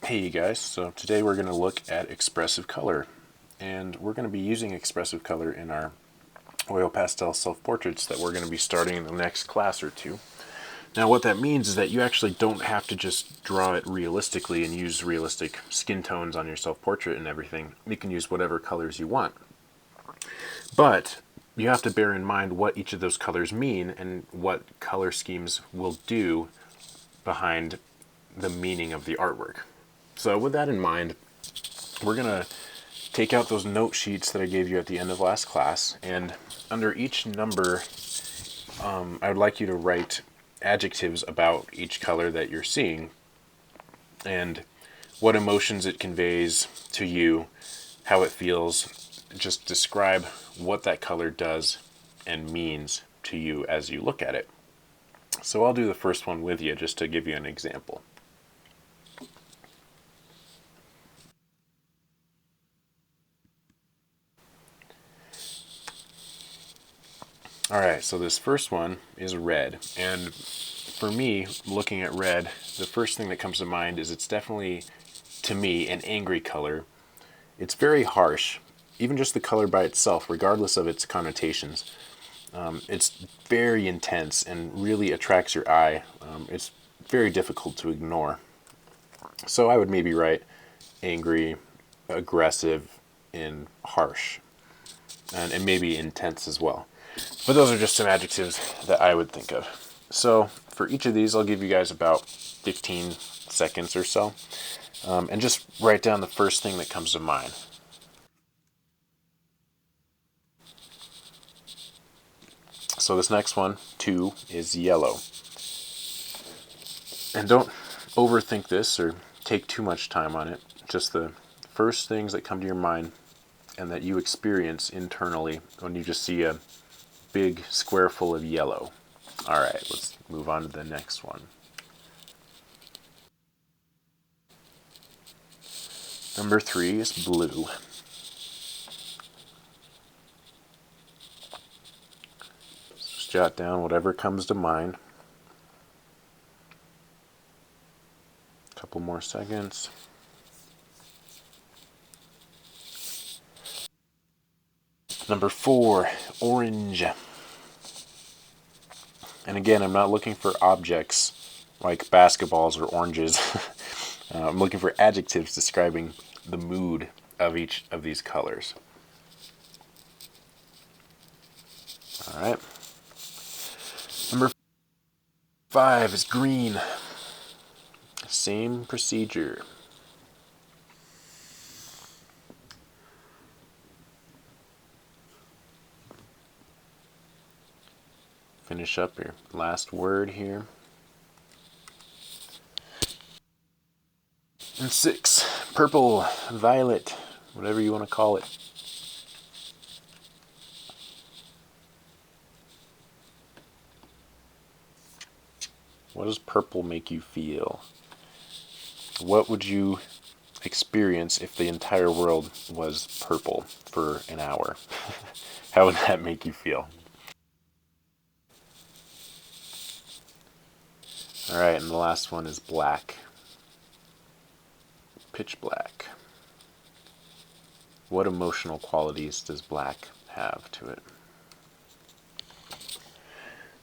Hey you guys, so today we're going to look at expressive color, and we're going to be using expressive color in our oil pastel self-portraits that we're going to be starting in the next class or two. Now what that means is that you actually don't have to just draw it realistically and use realistic skin tones on your self-portrait and everything. You can use whatever colors you want. But you have to bear in mind what each of those colors mean and what color schemes will do behind the meaning of the artwork. So with that in mind, we're going to take out those note sheets that I gave you at the end of last class, and under each number, I would like you to write adjectives about each color that you're seeing and what emotions it conveys to you, how it feels. Just describe what that color does and means to you as you look at it. So I'll do the first one with you just to give you an example. Alright, so this first one is red, and for me, looking at red, the first thing that comes to mind is it's definitely, to me, an angry color. It's very harsh, even just the color by itself, regardless of its connotations. It's very intense and really attracts your eye. It's very difficult to ignore. So I would maybe write angry, aggressive, and harsh, and maybe intense as well. But those are just some adjectives that I would think of. So for each of these, I'll give you guys about 15 seconds or so. And just write down the first thing that comes to mind. So this next one, 2, is yellow. And don't overthink this or take too much time on it. Just the first things that come to your mind and that you experience internally when you just see a big square full of yellow. All right, let's move on to the next one. Number 3 is blue. Just jot down whatever comes to mind. A couple more seconds. Number 4, orange. And again, I'm not looking for objects like basketballs or oranges. I'm looking for adjectives describing the mood of each of these colors. All right. Number 5 is green. Same procedure. Finish up your last word here. And 6, purple, violet, whatever you want to call it. What does purple make you feel? What would you experience if the entire world was purple for an hour? How would that make you feel? All right, and the last one is black. Pitch black. What emotional qualities does black have to it?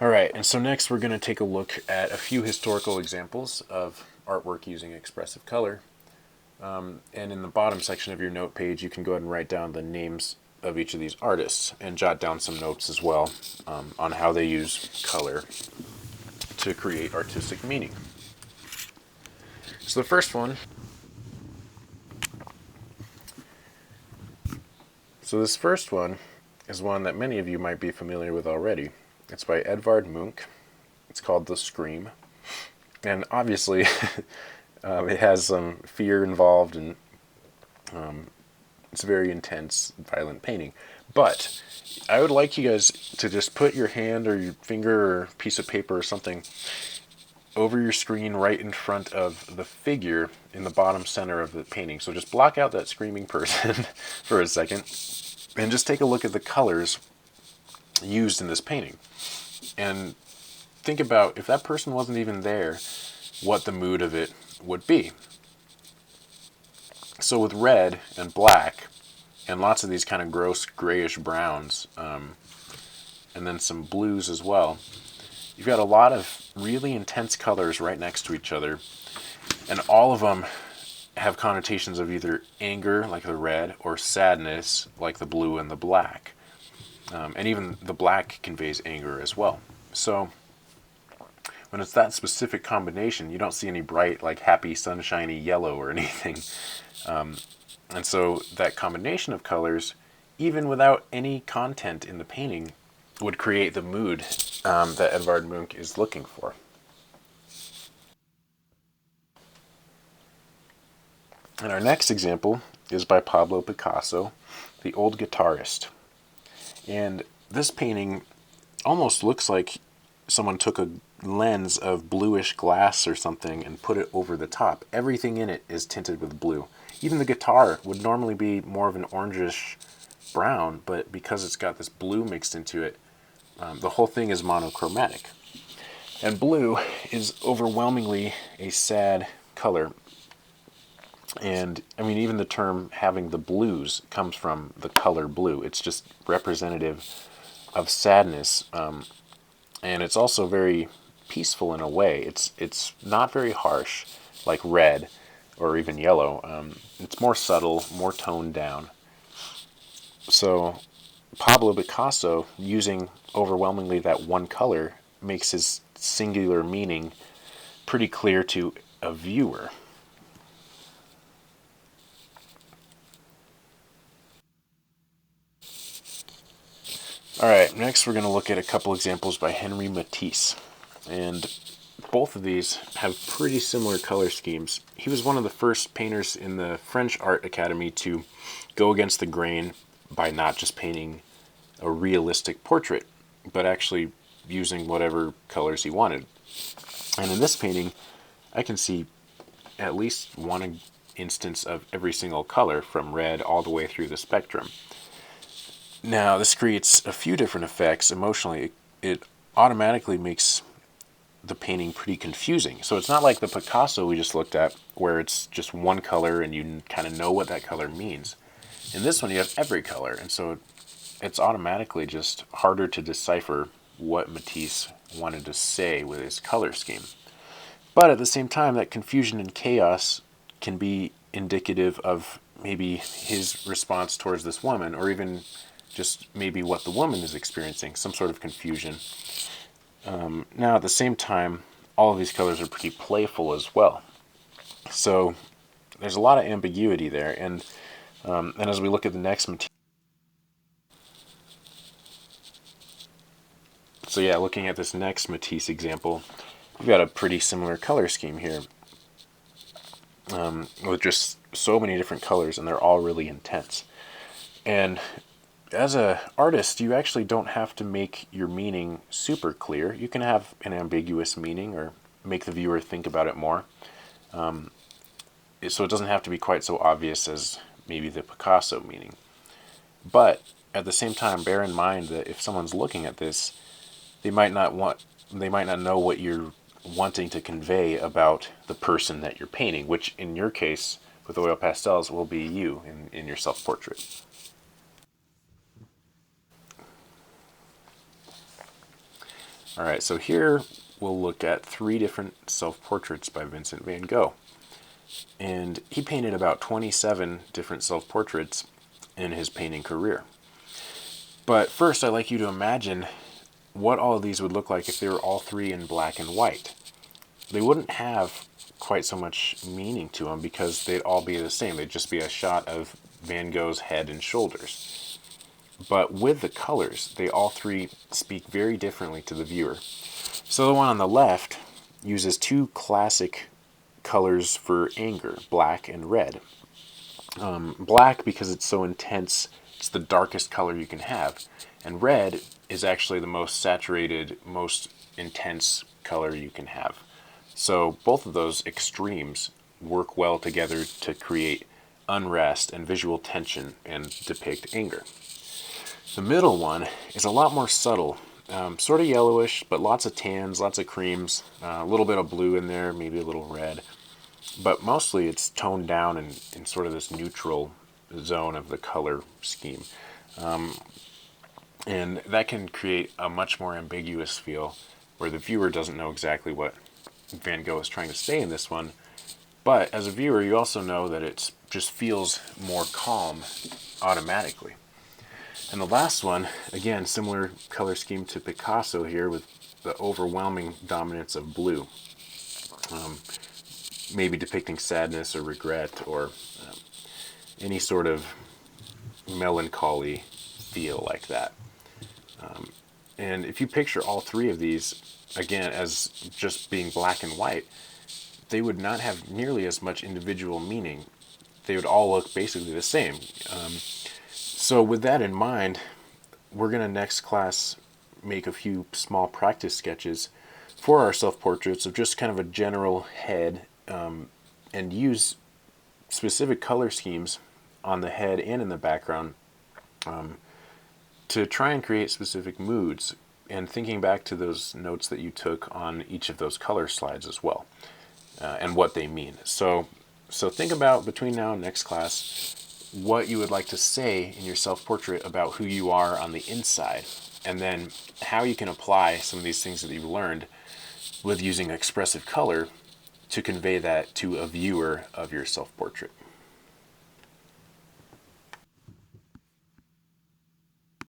All right, and so next we're going to take a look at a few historical examples of artwork using expressive color. And in the bottom section of your note page, you can go ahead and write down the names of each of these artists and jot down some notes as well on how they use color to create artistic meaning. So the first one, is one that many of you might be familiar with already. It's by Edvard Munch. It's called The Scream. And obviously, it has some fear involved, and it's a very intense, violent painting. But I would like you guys to just put your hand or your finger or piece of paper or something over your screen right in front of the figure in the bottom center of the painting. So just block out that screaming person for a second and just take a look at the colors used in this painting. And think about, if that person wasn't even there, what the mood of it would be. So with red and black, and lots of these kind of gross grayish browns, and then some blues as well, you've got a lot of really intense colors right next to each other, and all of them have connotations of either anger, like the red, or sadness, like the blue and the black. And even the black conveys anger as well. So when it's that specific combination, you don't see any bright, like happy, sunshiny yellow or anything. And so that combination of colors, even without any content in the painting, would create the mood that Edvard Munch is looking for. And our next example is by Pablo Picasso, The Old Guitarist. And this painting almost looks like someone took a lens of bluish glass or something and put it over the top. Everything in it is tinted with blue. Even the guitar would normally be more of an orangish brown, but because it's got this blue mixed into it, the whole thing is monochromatic. And blue is overwhelmingly a sad color. And I mean, even the term having the blues comes from the color blue. It's just representative of sadness. And it's also very peaceful in a way. It's not very harsh, like red or even yellow. It's more subtle, more toned down. So Pablo Picasso, using overwhelmingly that one color, makes his singular meaning pretty clear to a viewer. All right, next we're going to look at a couple examples by Henri Matisse. And both of these have pretty similar color schemes. He was one of the first painters in the French Art Academy to go against the grain by not just painting a realistic portrait, but actually using whatever colors he wanted. And in this painting, I can see at least one instance of every single color from red all the way through the spectrum. Now, this creates a few different effects emotionally. It automatically makes the painting pretty confusing. So it's not like the Picasso we just looked at, where it's just one color and you kind of know what that color means. In this one, you have every color, and so it's automatically just harder to decipher what Matisse wanted to say with his color scheme. But at the same time, that confusion and chaos can be indicative of maybe his response towards this woman, or even just maybe what the woman is experiencing, some sort of confusion. Now, at the same time, all of these colors are pretty playful as well. So there's a lot of ambiguity there. And as we look at the next material, so yeah, looking at this next Matisse example, we've got a pretty similar color scheme here, with just so many different colors, and they're all really intense. And as an artist, you actually don't have to make your meaning super clear. You can have an ambiguous meaning or make the viewer think about it more. So it doesn't have to be quite so obvious as maybe the Picasso meaning. But at the same time, bear in mind that if someone's looking at this, they might not know what you're wanting to convey about the person that you're painting, which in your case, with oil pastels, will be you in your self-portrait. All right, so here we'll look at 3 different self-portraits by Vincent van Gogh. And he painted about 27 different self-portraits in his painting career. But first, I'd like you to imagine what all of these would look like if they were all 3 in black and white. They wouldn't have quite so much meaning to them because they'd all be the same. They'd just be a shot of Van Gogh's head and shoulders. But with the colors, they all 3 speak very differently to the viewer. So the one on the left uses 2 classic colors for anger, black and red. Black, because it's so intense, it's the darkest color you can have. And red is actually the most saturated, most intense color you can have. So both of those extremes work well together to create unrest and visual tension and depict anger. The middle one is a lot more subtle, sort of yellowish, but lots of tans, lots of creams, a little bit of blue in there, maybe a little red. but mostly it's toned down in sort of this neutral zone of the color scheme. And that can create a much more ambiguous feel where the viewer doesn't know exactly what Van Gogh is trying to say in this one. But as a viewer, you also know that it just feels more calm automatically. And the last one, again, similar color scheme to Picasso here with the overwhelming dominance of blue. Maybe depicting sadness or regret or any sort of melancholy feel like that. And if you picture all three of these, again, as just being black and white, they would not have nearly as much individual meaning. They would all look basically the same. So with that in mind, we're going to next class make a few small practice sketches for our self-portraits of just kind of a general head, and use specific color schemes on the head and in the background to try and create specific moods, and thinking back to those notes that you took on each of those color slides as well, and what they mean. So think about between now and next class what you would like to say in your self-portrait about who you are on the inside, and then how you can apply some of these things that you've learned with using expressive color to convey that to a viewer of your self-portrait.